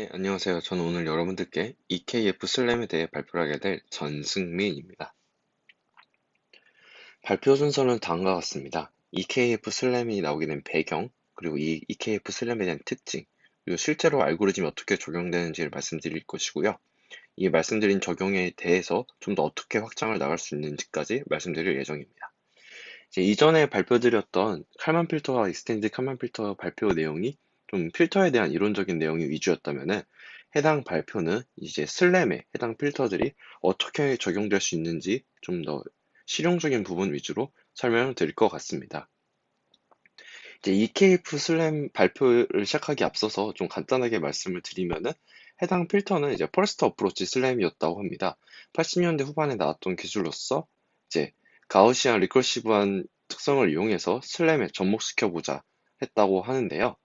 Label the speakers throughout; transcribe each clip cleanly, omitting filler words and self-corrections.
Speaker 1: 네, 안녕하세요. 저는 오늘 여러분들께 EKF 슬램에 대해 발표를 하게 될 전승민입니다. 발표 순서는 다음과 같습니다. EKF 슬램이 나오게 된 배경, 그리고 이 EKF 슬램에 대한 특징, 그리고 실제로 알고리즘이 어떻게 적용되는지를 말씀드릴 것이고요. 이 말씀드린 적용에 대해서 좀 더 어떻게 확장을 나갈 수 있는지까지 말씀드릴 예정입니다. 이제 이전에 발표드렸던 칼만 필터와 익스텐드 칼만 필터 발표 내용이 좀 필터에 대한 이론적인 내용이 위주였다면은 해당 발표는 이제 슬램에 해당 필터들이 어떻게 적용될 수 있는지 좀 더 실용적인 부분 위주로 설명을 드릴 것 같습니다. 이제 EKF 슬램 발표를 시작하기 앞서서 좀 간단하게 말씀을 드리면은 해당 필터는 이제 퍼스트 어프로치 슬램이었다고 합니다. 80년대 후반에 나왔던 기술로서 이제 가우시안 리커시브한 특성을 이용해서 슬램에 접목시켜보자 했다고 하는데요.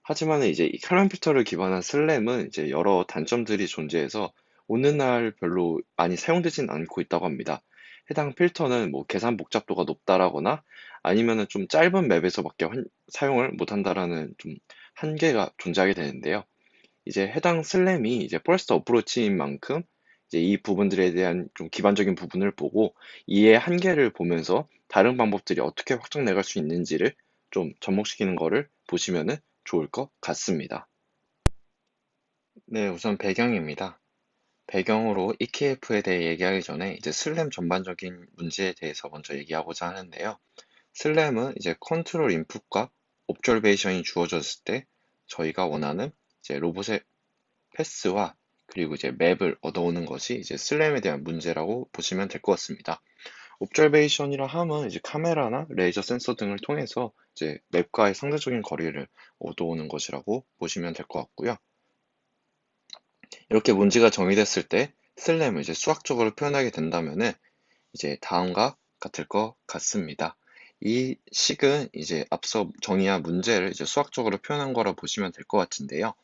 Speaker 1: 하지만 이제 이 칼만 필터를 기반한 슬램은 이제 여러 단점들이 존재해서 오늘날 별로 많이 사용되진 않고 있다고 합니다. 해당 필터는 뭐 계산 복잡도가 높다라거나 아니면은 좀 짧은 맵에서밖에 사용을 못한다라는 좀 한계가 존재하게 되는데요. 이제 해당 슬램이 이제 퍼스트 어프로치인 만큼 이제 이 부분들에 대한 좀 기반적인 부분을 보고 이의 한계를 보면서 다른 방법들이 어떻게 확장 나갈 수 있는지를 좀 접목시키는 거를 보시면은 좋을 것 같습니다. 네, 우선 배경입니다. 배경으로 EKF에 대해 얘기하기 전에 이제 슬램 전반적인 문제에 대해서 먼저 얘기하고자 하는데요. 슬램은 이제 컨트롤 인풋과 옵저베이션이 주어졌을 때 저희가 원하는 이제 로봇의 패스와 그리고 이제 맵을 얻어오는 것이 이제 슬램에 대한 문제라고 보시면 될 것 같습니다. 옵저베이션이라 함은 이제 카메라나 레이저 센서 등을 통해서 이제 맵과의 상대적인 거리를 얻어오는 것이라고 보시면 될 것 같고요. 이렇게 문제가 정의됐을 때 슬램을 이제 수학적으로 표현하게 된다면은 이제 다음과 같을 것 같습니다. 이 식은 이제 앞서 정의한 문제를 이제 수학적으로 표현한 거라 보시면 될 것 같은데요.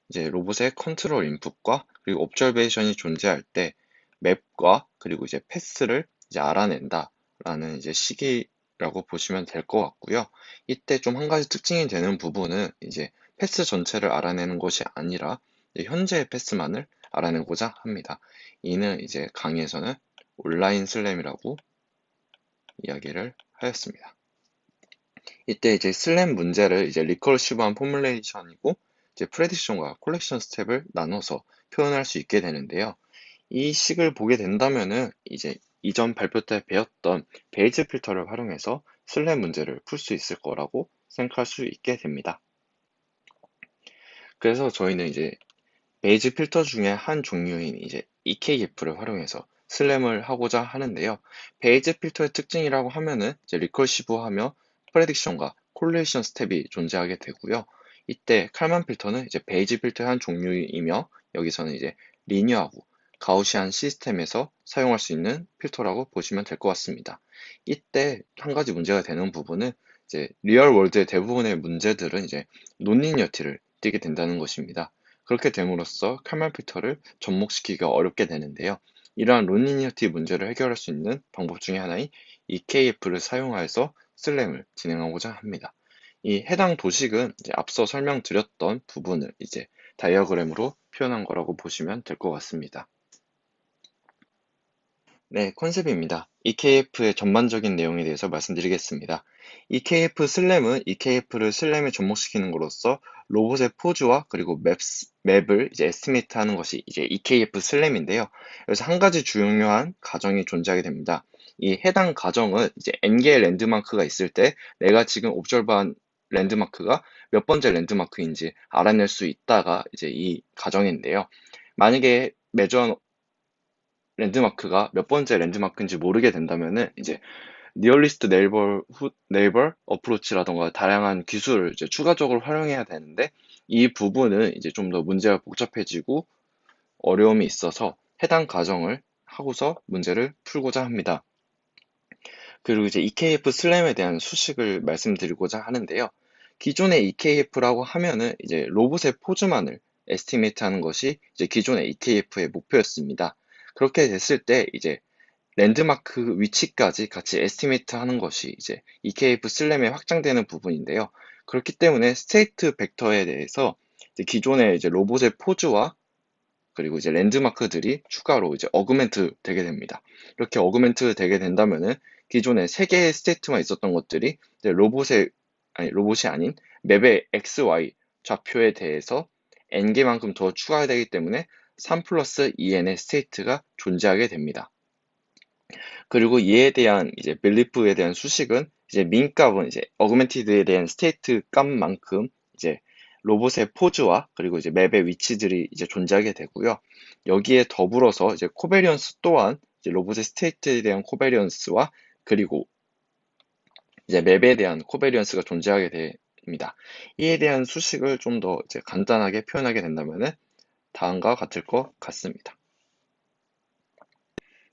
Speaker 1: 이제 로봇의 컨트롤 인풋과 그리고 옵저베이션이 존재할 때 맵과 그리고 이제 패스를 이제 알아낸다라는 이제 식이라고 보시면 될 것 같고요. 이때 좀 한 가지 특징이 되는 부분은 이제 패스 전체를 알아내는 것이 아니라 현재의 패스만을 알아내고자 합니다. 이는 이제 강의에서는 온라인 슬램이라고 이야기를 하였습니다. 이때 이제 슬램 문제를 이제 리커시브한 포뮬레이션이고 이제 프레딕션과 콜렉션 스텝을 나눠서 표현할 수 있게 되는데요. 이 식을 보게 된다면은 이제 이전 발표 때 배웠던 베이즈 필터를 활용해서 슬램 문제를 풀 수 있을 거라고 생각할 수 있게 됩니다. 그래서 저희는 이제 베이즈 필터 중에 한 종류인 이제 EKF를 활용해서 슬램을 하고자 하는데요. 베이즈 필터의 특징이라고 하면은 이제 리커시브하며 프레딕션과 콜레이션 스텝이 존재하게 되고요. 이때 칼만 필터는 이제 베이즈 필터의 한 종류이며 여기서는 이제 리니어하고 가우시안 시스템에서 사용할 수 있는 필터라고 보시면 될 것 같습니다. 이때 한 가지 문제가 되는 부분은 이제 리얼 월드의 대부분의 문제들은 이제 논리니어티를 띠게 된다는 것입니다. 그렇게 됨으로써 칼만 필터를 접목시키기가 어렵게 되는데요. 이러한 론리니어티 문제를 해결할 수 있는 방법 중에 하나인 EKF를 사용하여서 슬램을 진행하고자 합니다. 이 해당 도식은 이제 앞서 설명드렸던 부분을 이제 다이어그램으로 표현한 거라고 보시면 될 것 같습니다. 네, 컨셉입니다. EKF의 전반적인 내용에 대해서 말씀드리겠습니다. EKF 슬램은 EKF를 슬램에 접목시키는 것으로써 로봇의 포즈와 그리고 맵을 이제 에스티메이트 하는 것이 이제 EKF 슬램인데요. 여기서 한 가지 중요한 가정이 존재하게 됩니다. 이 해당 가정은 이제 n개의 랜드마크가 있을 때 내가 지금 옵저버한 랜드마크가 몇 번째 랜드마크인지 알아낼 수 있다가 이제 이 가정인데요. 만약에 매주한 랜드마크가 몇 번째 랜드마크인지 모르게 된다면은 이제 니어리스트 네이버 어프로치라던가 다양한 기술을 이제 추가적으로 활용해야 되는데 이 부분은 이제 좀 더 문제가 복잡해지고 어려움이 있어서 해당 가정을 하고서 문제를 풀고자 합니다. 그리고 이제 EKF 슬램에 대한 수식을 말씀드리고자 하는데요. 기존의 EKF라고 하면은 이제 로봇의 포즈만을 에스티메이트 하는 것이 이제 기존의 EKF의 목표였습니다. 그렇게 됐을 때 이제 랜드마크 위치까지 같이 에스티메이트 하는 것이 이제 EKF 슬램에 확장되는 부분인데요. 그렇기 때문에 스테이트 벡터에 대해서 이제 기존의 이제 로봇의 포즈와 그리고 이제 랜드마크들이 추가로 이제 어그멘트 되게 됩니다. 이렇게 어그멘트 되게 된다면은 기존에 세 개의 스테이트만 있었던 것들이 이제 로봇이 아닌 맵의 X, Y 좌표에 대해서 n개만큼 더 추가되기 때문에 3 플러스 2n의 스테이트가 존재하게 됩니다. 그리고 이에 대한 이제 빌리프에 대한 수식은 이제 민 값은 이제 어그멘티드에 대한 스테이트 값만큼 이제 로봇의 포즈와 그리고 이제 맵의 위치들이 이제 존재하게 되고요. 여기에 더불어서 이제 코베리언스 또한 이제 로봇의 스테이트에 대한 코베리언스와 그리고 이제 맵에 대한 코베리언스가 존재하게 됩니다. 이에 대한 수식을 좀 더 이제 간단하게 표현하게 된다면은 다음과 같을 것 같습니다.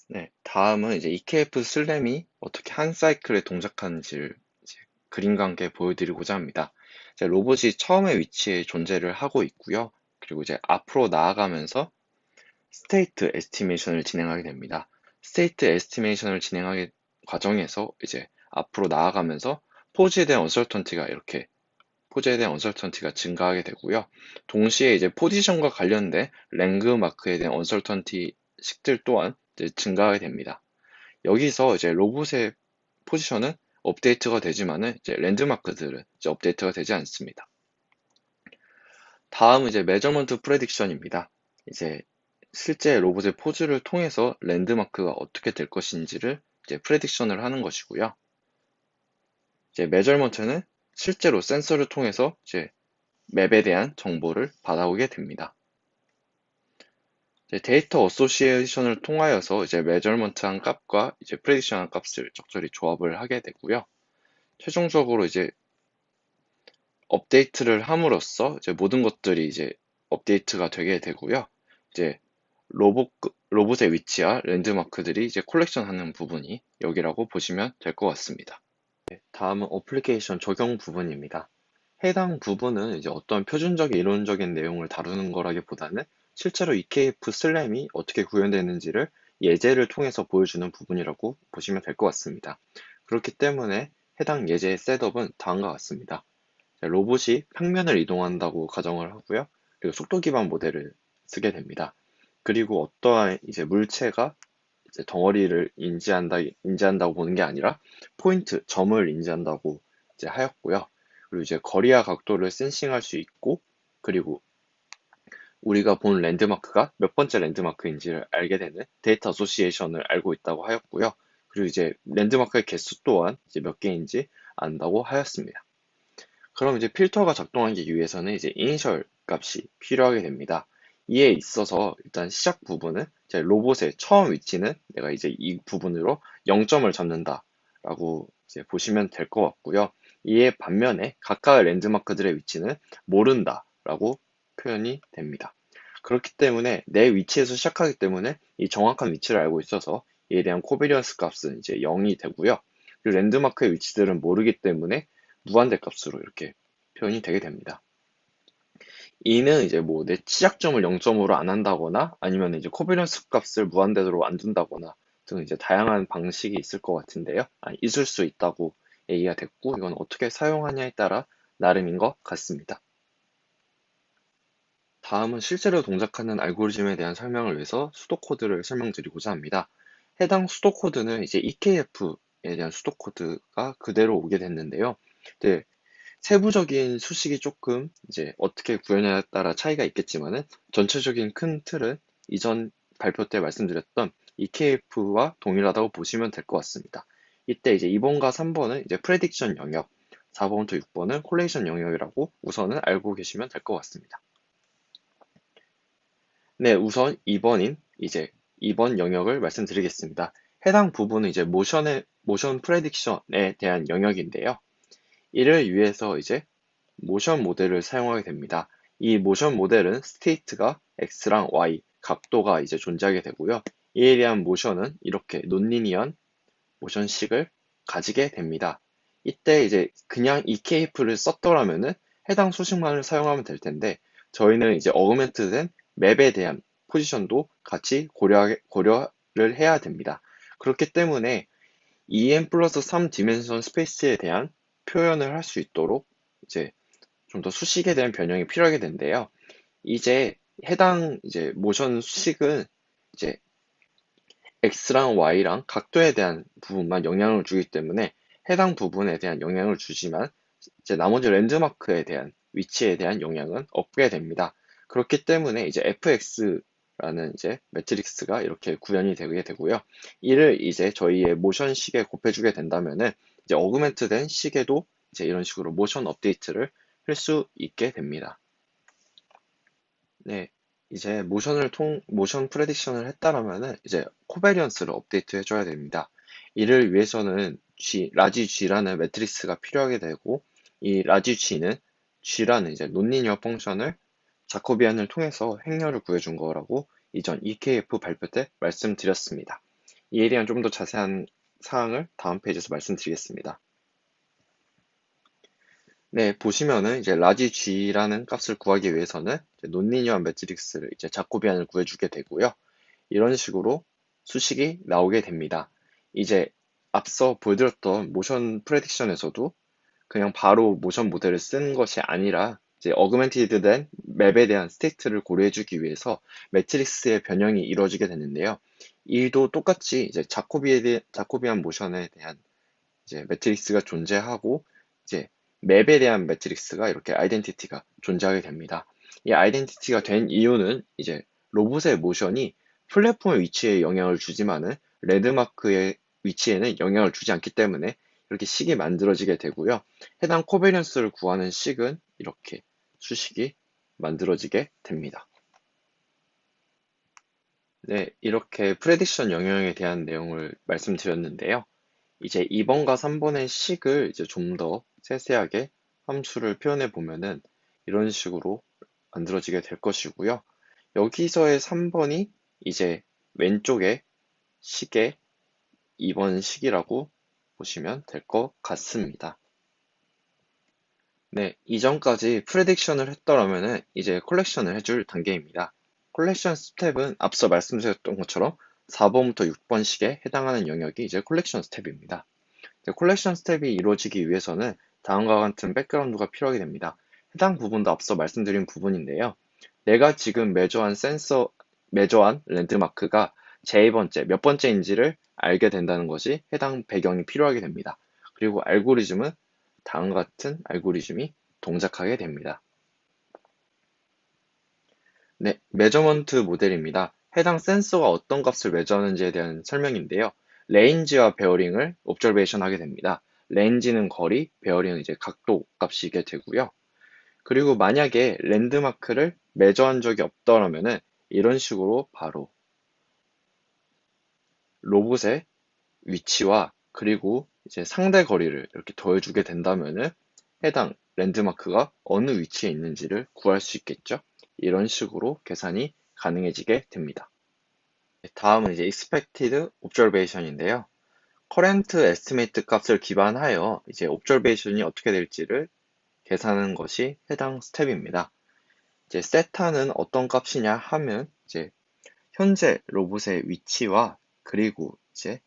Speaker 1: 네, 다음은 이제 EKF 슬램이 어떻게 한 사이클에 동작하는지를 이제 그림과 함께 보여드리고자 합니다. 이제 로봇이 처음의 위치에 존재를 하고 있고요. 그리고 이제 앞으로 나아가면서 스테이트 에스티메이션을 진행하게 됩니다. 스테이트 에스티메이션을 진행하는 과정에서 이제 앞으로 나아가면서 포즈에 대한 언설턴티가 증가하게 되고요. 동시에 이제 포지션과 관련된 랭그마크에 대한 언설턴티 식들 또한 이제 증가하게 됩니다. 여기서 이제 로봇의 포지션은 업데이트가 되지만은 이제 랜드마크들은 이제 업데이트가 되지 않습니다. 다음은 이제 메저먼트 프레딕션입니다. 이제 실제 로봇의 포즈를 통해서 랜드마크가 어떻게 될 것인지를 이제 프레딕션을 하는 것이고요. 이제 메저먼트는 실제로 센서를 통해서 이제 맵에 대한 정보를 받아오게 됩니다. 데이터 어소시에이션을 통하여서 이제 메저먼트한 값과 이제 프레딕션한 값을 적절히 조합을 하게 되고요. 최종적으로 이제 업데이트를 함으로써 이제 모든 것들이 이제 업데이트가 되게 되고요. 이제 로봇의 위치와 랜드마크들이 이제 콜렉션하는 부분이 여기라고 보시면 될 것 같습니다. 다음은 어플리케이션 적용 부분입니다. 해당 부분은 이제 어떤 표준적인 이론적인 내용을 다루는 거라기보다는 실제로 EKF 슬램이 어떻게 구현되는지를 예제를 통해서 보여주는 부분이라고 보시면 될 것 같습니다. 그렇기 때문에 해당 예제의 셋업은 다음과 같습니다. 로봇이 평면을 이동한다고 가정을 하고요. 그리고 속도 기반 모델을 쓰게 됩니다. 그리고 어떠한 이제 물체가 이제 덩어리를 인지한다고 보는 게 아니라 포인트, 점을 인지한다고 이제 하였고요. 그리고 이제 거리와 각도를 센싱할 수 있고, 그리고 우리가 본 랜드마크가 몇 번째 랜드마크인지를 알게 되는 데이터 어소시에이션을 알고 있다고 하였고요. 그리고 이제 랜드마크의 개수 또한 이제 몇 개인지 안다고 하였습니다. 그럼 이제 필터가 작동하기 위해서는 이제 이니셜 값이 필요하게 됩니다. 이에 있어서 일단 시작 부분은 제 로봇의 처음 위치는 내가 이제 이 부분으로 0점을 잡는다라고 이제 보시면 될 것 같고요. 이에 반면에 각각의 랜드마크들의 위치는 모른다라고 표현이 됩니다. 그렇기 때문에 내 위치에서 시작하기 때문에 이 정확한 위치를 알고 있어서 이에 대한 코비리언스 값은 이제 0이 되고요. 그리고 랜드마크의 위치들은 모르기 때문에 무한대 값으로 이렇게 표현이 되게 됩니다. 이는 이제 뭐 내 시작점을 0점으로 안 한다거나 아니면 이제 코비런스 값을 무한대로 안 둔다거나 등 이제 다양한 방식이 있을 것 같은데요. 있을 수 있다고 얘기가 됐고 이건 어떻게 사용하냐에 따라 나름인 것 같습니다. 다음은 실제로 동작하는 알고리즘에 대한 설명을 위해서 수도 코드를 설명드리고자 합니다. 해당 수도 코드는 이제 EKF에 대한 수도 코드가 그대로 오게 됐는데요. 네, 세부적인 수식이 조금 이제 어떻게 구현하냐에 따라 차이가 있겠지만은 전체적인 큰 틀은 이전 발표 때 말씀드렸던 EKF와 동일하다고 보시면 될 것 같습니다. 이때 이제 2번과 3번은 이제 프레딕션 영역, 4번부터 6번은 콜레이션 영역이라고 우선은 알고 계시면 될 것 같습니다. 네, 우선 2번 영역을 말씀드리겠습니다. 해당 부분은 이제 모션 프레딕션에 대한 영역인데요. 이를 위해서 이제 모션 모델을 사용하게 됩니다. 이 모션 모델은 스테이트가 X랑 Y, 각도가 이제 존재하게 되고요. 이에 대한 모션은 이렇게 논리니언 모션식을 가지게 됩니다. 이때 이제 그냥 EKF를 썼더라면은 해당 수식만을 사용하면 될 텐데 저희는 이제 어그멘트된 맵에 대한 포지션도 같이 고려를 해야 됩니다. 그렇기 때문에 EM 플러스 3 디멘션 스페이스에 대한 표현을 할 수 있도록 이제 좀 더 수식에 대한 변형이 필요하게 된대요. 이제 해당 이제 모션 수식은 이제 X랑 Y랑 각도에 대한 부분만 영향을 주기 때문에 해당 부분에 대한 영향을 주지만 이제 나머지 랜드마크에 대한 위치에 대한 영향은 없게 됩니다. 그렇기 때문에 이제 fx라는 이제 매트릭스가 이렇게 구현이 되게 되고요. 이를 이제 저희의 모션 식에 곱해주게 된다면은 이제 어그멘트된 식에도 이제 이런 식으로 모션 업데이트를 할 수 있게 됩니다. 네, 이제 모션 프레딕션을 했다라면은 이제 코베리언스를 업데이트 해줘야 됩니다. 이를 위해서는 라지 G라는 매트리스가 필요하게 되고, 이 라지 G는 G라는 이제 논리니어 펑션을 자코비안을 통해서 행렬을 구해준 거라고 이전 EKF 발표 때 말씀드렸습니다. 이에 대한 좀 더 자세한 사항을 다음 페이지에서 말씀드리겠습니다. 네, 보시면은 이제 라지 G라는 값을 구하기 위해서는 이제 논리니어한 매트릭스를 이제 자코비안을 구해주게 되고요. 이런 식으로 수식이 나오게 됩니다. 이제 앞서 보여드렸던 모션 프레딕션에서도 그냥 바로 모션 모델을 쓰는 것이 아니라 이제 어그멘티드 된 맵에 대한 스테이트를 고려해주기 위해서 매트릭스의 변형이 이루어지게 되는데요. 이도 똑같이 이제 자코비안 모션에 대한 이제 매트릭스가 존재하고 이제 맵에 대한 매트릭스가 이렇게 아이덴티티가 존재하게 됩니다. 이 아이덴티티가 된 이유는 이제 로봇의 모션이 플랫폼의 위치에 영향을 주지만은 랜드마크의 위치에는 영향을 주지 않기 때문에 이렇게 식이 만들어지게 되고요. 해당 코베리언스를 구하는 식은 이렇게 수식이 만들어지게 됩니다. 네, 이렇게 프레딕션 영역에 대한 내용을 말씀드렸는데요. 이제 2번과 3번의 식을 이제 좀 더 세세하게 함수를 표현해 보면은 이런 식으로 만들어지게 될 것이고요. 여기서의 3번이 이제 왼쪽에 식의 2번 식이라고 보시면 될 것 같습니다. 네, 이전까지 프레딕션을 했더라면은 이제 콜렉션을 해줄 단계입니다. 콜렉션 스텝은 앞서 말씀드렸던 것처럼 4번부터 6번식에 해당하는 영역이 이제 콜렉션 스텝입니다. 콜렉션 스텝이 이루어지기 위해서는 다음과 같은 백그라운드가 필요하게 됩니다. 해당 부분도 앞서 말씀드린 부분인데요. 내가 지금 매저한 랜드마크가 제2번째, 몇 번째인지를 알게 된다는 것이 해당 배경이 필요하게 됩니다. 그리고 알고리즘은 다음과 같은 알고리즘이 동작하게 됩니다. 네, 메저먼트 모델입니다. 해당 센서가 어떤 값을 매저하는지에 대한 설명인데요. 레인지와 베어링을 옵저베이션 하게 됩니다. 레인지는 거리, 베어링은 이제 각도 값이게 되고요. 그리고 만약에 랜드마크를 매저한 적이 없더라면은 이런 식으로 바로 로봇의 위치와 그리고 이제 상대 거리를 이렇게 더해주게 된다면은 해당 랜드마크가 어느 위치에 있는지를 구할 수 있겠죠. 이런 식으로 계산이 가능해지게 됩니다. 다음은 이제 expected observation인데요. current estimate 값을 기반하여 이제 observation이 어떻게 될지를 계산하는 것이 해당 스텝입니다. 이제 세타는 어떤 값이냐 하면 이제 현재 로봇의 위치와 그리고 이제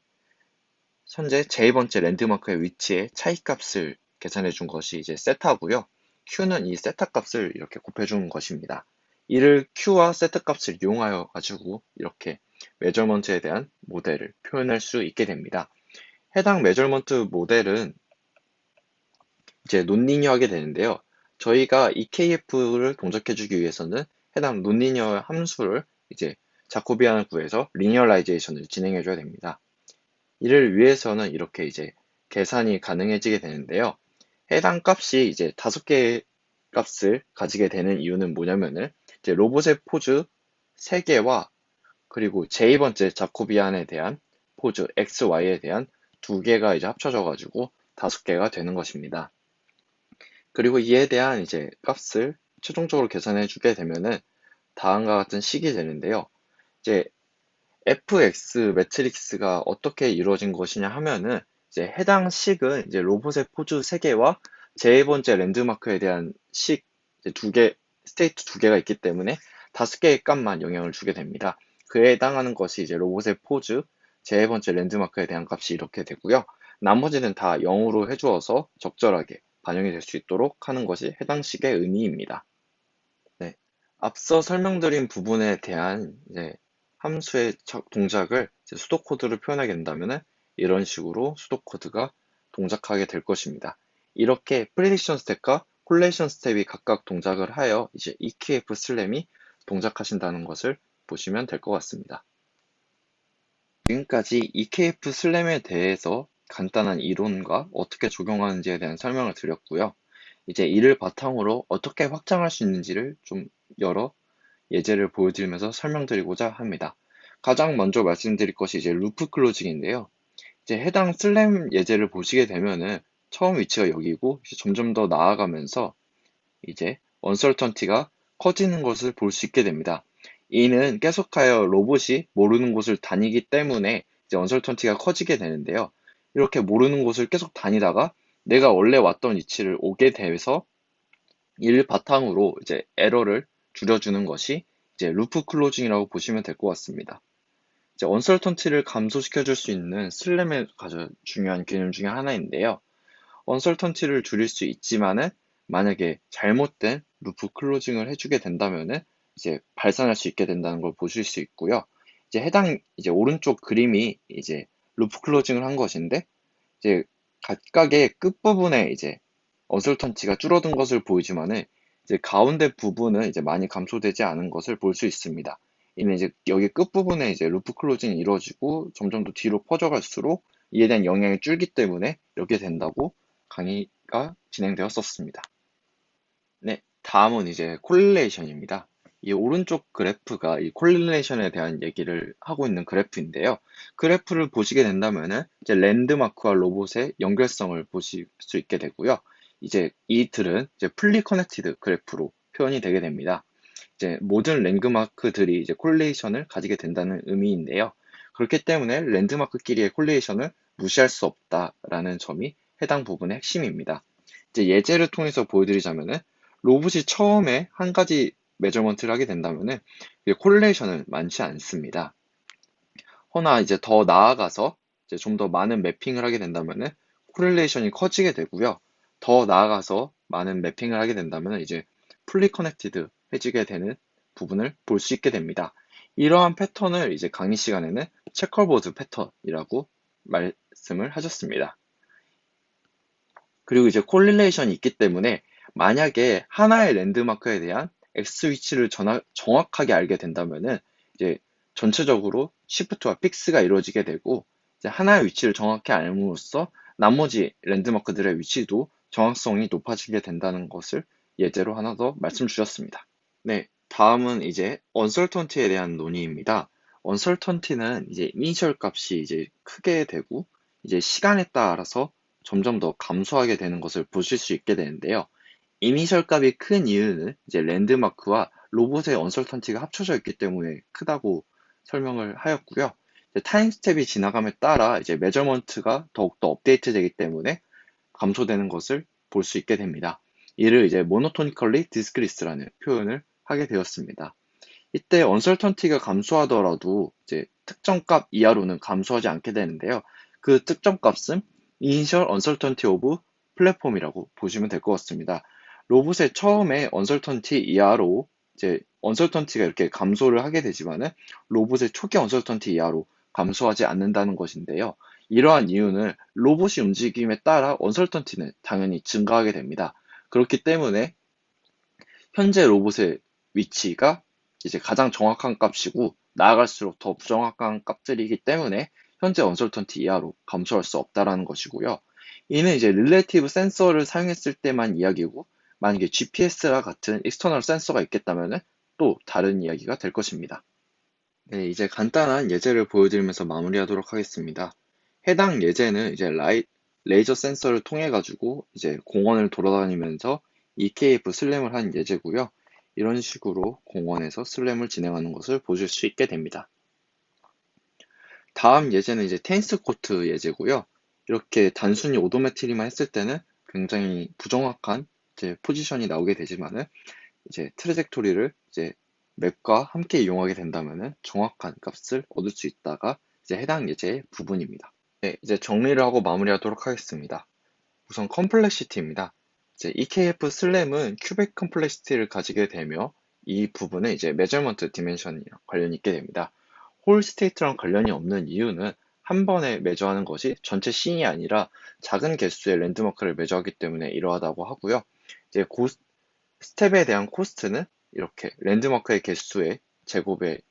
Speaker 1: 현재 제2번째 랜드마크의 위치의 차이값을 계산해 준 것이 이제 세타고요. Q는 이 세타 값을 이렇게 곱해 준 것입니다. 이를 Q와 세타 값을 이용하여 가지고 이렇게 메저먼트에 대한 모델을 표현할 수 있게 됩니다. 해당 메저먼트 모델은 이제 논리니어하게 되는데요. 저희가 EKF를 동작해 주기 위해서는 해당 논리니어 함수를 이제 자코비안을 구해서 리니어라이제이션을 진행해 줘야 됩니다. 이를 위해서는 이렇게 이제 계산이 가능해지게 되는데요. 해당 값이 이제 5개의 값을 가지게 되는 이유는 뭐냐면은 이제 로봇의 포즈 3개와 그리고 제2번째 자코비안에 대한 포즈 XY에 대한 2개가 이제 합쳐져 가지고 5개가 되는 것입니다. 그리고 이에 대한 이제 값을 최종적으로 계산해 주게 되면은 다음과 같은 식이 되는데요. 이제 fx 매트릭스가 어떻게 이루어진 것이냐 하면은 이제 해당 식은 이제 로봇의 포즈 3개와 제2번째 랜드마크에 대한 식 이제 2개, 스테이트 2개가 있기 때문에 5개의 값만 영향을 주게 됩니다. 그에 해당하는 것이 이제 로봇의 포즈, 제2번째 랜드마크에 대한 값이 이렇게 되고요. 나머지는 다 0으로 해주어서 적절하게 반영이 될 수 있도록 하는 것이 해당 식의 의미입니다. 네. 앞서 설명드린 부분에 대한 이제 함수의 동작을 이제 수도 코드로 표현하게 된다면은 이런 식으로 수도 코드가 동작하게 될 것입니다. 이렇게 프리딕션 스텝과 콜레이션 스텝이 각각 동작을 하여 이제 EKF 슬램이 동작하신다는 것을 보시면 될 것 같습니다. 지금까지 EKF 슬램에 대해서 간단한 이론과 어떻게 적용하는지에 대한 설명을 드렸고요. 이제 이를 바탕으로 어떻게 확장할 수 있는지를 좀 여러 예제를 보여드리면서 설명드리고자 합니다. 가장 먼저 말씀드릴 것이 이제 루프 클로징인데요. 이제 해당 슬램 예제를 보시게 되면은 처음 위치가 여기고 이제 점점 더 나아가면서 이제 언설턴티가 커지는 것을 볼 수 있게 됩니다. 이는 계속하여 로봇이 모르는 곳을 다니기 때문에 이제 언설턴티가 커지게 되는데요. 이렇게 모르는 곳을 계속 다니다가 내가 원래 왔던 위치를 오게 돼서 이를 바탕으로 이제 에러를 줄여주는 것이 이제 루프 클로징이라고 보시면 될 것 같습니다. 이제 언설턴티를 감소시켜 줄 수 있는 슬램의 가장 중요한 개념 중에 하나인데요. 언설턴티를 줄일 수 있지만은 만약에 잘못된 루프 클로징을 해주게 된다면은 이제 발산할 수 있게 된다는 걸 보실 수 있고요. 이제 해당 이제 오른쪽 그림이 이제 루프 클로징을 한 것인데 이제 각각의 끝부분에 이제 언설턴티가 줄어든 것을 보이지만은 이제 가운데 부분은 이제 많이 감소되지 않은 것을 볼 수 있습니다. 이는 이제 여기 끝부분에 이제 루프 클로징이 이루어지고 점점 더 뒤로 퍼져갈수록 이에 대한 영향이 줄기 때문에 이렇게 된다고 강의가 진행되었었습니다. 네, 다음은 이제 콜릴레이션입니다. 이 오른쪽 그래프가 이 콜릴레이션에 대한 얘기를 하고 있는 그래프인데요. 그래프를 보시게 된다면은 이제 랜드마크와 로봇의 연결성을 보실 수 있게 되고요. 이제 이들은 이제 풀리 커넥티드 그래프로 표현이 되게 됩니다. 이제 모든 랜드마크들이 이제 콜레이션을 가지게 된다는 의미인데요. 그렇기 때문에 랜드마크끼리의 콜레이션을 무시할 수 없다라는 점이 해당 부분의 핵심입니다. 이제 예제를 통해서 보여드리자면은 로봇이 처음에 한 가지 메저먼트를 하게 된다면은 콜레이션은 많지 않습니다. 허나 이제 더 나아가서 이제 좀 더 많은 매핑을 하게 된다면은 코릴레이션이 커지게 되고요. 더 나아가서 많은 매핑을 하게 된다면 이제 풀리 커넥티드 해지게 되는 부분을 볼 수 있게 됩니다. 이러한 패턴을 이제 강의 시간에는 체커보드 패턴이라고 말씀을 하셨습니다. 그리고 이제 콜릴레이션이 있기 때문에 만약에 하나의 랜드마크에 대한 X 위치를 정확하게 알게 된다면은 이제 전체적으로 시프트와 픽스가 이루어지게 되고 이제 하나의 위치를 정확히 알므로써 나머지 랜드마크들의 위치도 정확성이 높아지게 된다는 것을 예제로 하나 더 말씀 주셨습니다. 네, 다음은 이제 언설턴티에 대한 논의입니다. 언설턴티는 이제 이니셜 값이 이제 크게 되고 이제 시간에 따라서 점점 더 감소하게 되는 것을 보실 수 있게 되는데요. 이니셜 값이 큰 이유는 이제 랜드마크와 로봇의 언설턴티가 합쳐져 있기 때문에 크다고 설명을 하였고요. 타임 스텝이 지나감에 따라 이제 메저먼트가 더욱더 업데이트되기 때문에 감소되는 것을 볼 수 있게 됩니다. 이를 이제 모노토니컬리 디스크리스라는 표현을 하게 되었습니다. 이때 언설턴티가 감소하더라도 이제 특정 값 이하로는 감소하지 않게 되는데요. 그 특정 값은 Initial Uncertainty of Platform이라고 보시면 될 것 같습니다. 로봇의 처음에 언설턴티 이하로 이제 언설턴티가 이렇게 감소를 하게 되지만은 로봇의 초기 언설턴티 이하로 감소하지 않는다는 것인데요. 이러한 이유는 로봇이 움직임에 따라 언설턴티는 당연히 증가하게 됩니다. 그렇기 때문에 현재 로봇의 위치가 이제 가장 정확한 값이고 나아갈수록 더 부정확한 값들이기 때문에 현재 언설턴티 이하로 감소할 수 없다라는 것이고요. 이는 이제 릴레이티브 센서를 사용했을 때만 이야기고 만약에 GPS와 같은 익스터널 센서가 있겠다면 또 다른 이야기가 될 것입니다. 네, 이제 간단한 예제를 보여드리면서 마무리하도록 하겠습니다. 해당 예제는 이제 레이저 센서를 통해 가지고 이제 공원을 돌아다니면서 EKF 슬램을 한 예제고요. 이런 식으로 공원에서 슬램을 진행하는 것을 보실 수 있게 됩니다. 다음 예제는 이제 테니스 코트 예제고요. 이렇게 단순히 오도메트리만 했을 때는 굉장히 부정확한 이제 포지션이 나오게 되지만은 이제 트레젝토리를 이제 맵과 함께 이용하게 된다면은 정확한 값을 얻을 수 있다가 이제 해당 예제의 부분입니다. 네, 이제 정리를 하고 마무리하도록 하겠습니다. 우선 컴플렉시티입니다. 이제 EKF 슬램은 큐빅 컴플렉시티를 가지게 되며 이 부분은 이제 메저먼트 디멘션이랑 관련이 있게 됩니다. 홀 스테이트랑 관련이 없는 이유는 한 번에 매저하는 것이 전체 씬이 아니라 작은 개수의 랜드마크를 매저하기 때문에 이러하다고 하고요. 이제 스텝에 대한 코스트는 이렇게 랜드마크의 개수의 제곱의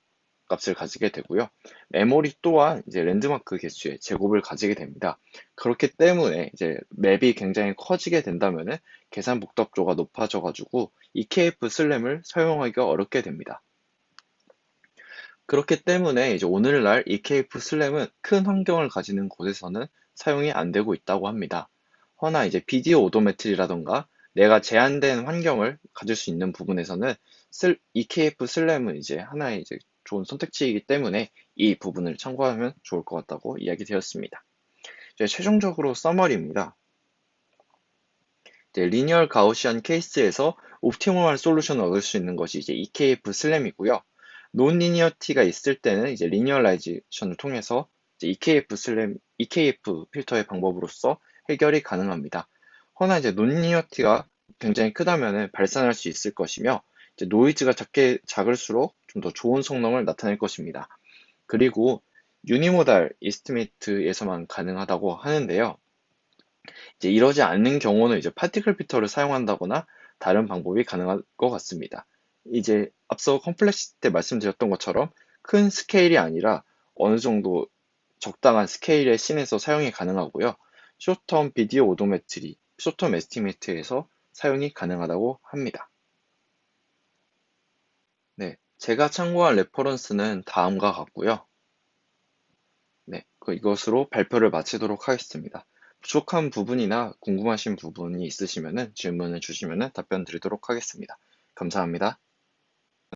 Speaker 1: 값을 가지게 되고요. 메모리 또한 이제 랜드마크 개수의 제곱을 가지게 됩니다. 그렇기 때문에 이제 맵이 굉장히 커지게 된다면은 계산 복잡도가 높아져 가지고 EKF 슬램을 사용하기가 어렵게 됩니다. 그렇기 때문에 이제 오늘날 EKF 슬램은 큰 환경을 가지는 곳에서는 사용이 안 되고 있다고 합니다. 허나 이제 비디오 오도메트리라던가 내가 제한된 환경을 가질 수 있는 부분에서는 EKF 슬램은 이제 하나의 이제 좋은 선택지이기 때문에 이 부분을 참고하면 좋을 것 같다고 이야기되었습니다. 이제 최종적으로 서머리입니다. 이제 리니얼 가우시안 케이스에서 옵티멀한 솔루션을 얻을 수 있는 것이 이제 EKF 슬램이고요. 논 리니어티가 있을 때는 이제 리니얼라이제이션을 통해서 이제 EKF 필터의 방법으로서 해결이 가능합니다. 허나 이제 논 리니어티가 굉장히 크다면 발산할 수 있을 것이며 이제 노이즈가 작을수록 좀 더 좋은 성능을 나타낼 것입니다. 그리고 유니모달 이스티메이트에서만 가능하다고 하는데요. 이제 이러지 않는 경우는 이제 파티클 필터를 사용한다거나 다른 방법이 가능할 것 같습니다. 이제 앞서 컴플렉시티 때 말씀드렸던 것처럼 큰 스케일이 아니라 어느 정도 적당한 스케일의 씬에서 사용이 가능하고요. 쇼텀 비디오 오도메트리, 쇼텀 에스티메이트에서 사용이 가능하다고 합니다. 네, 제가 참고한 레퍼런스는 다음과 같고요. 네, 이것으로 발표를 마치도록 하겠습니다. 부족한 부분이나 궁금하신 부분이 있으시면 질문을 주시면 답변 드리도록 하겠습니다. 감사합니다.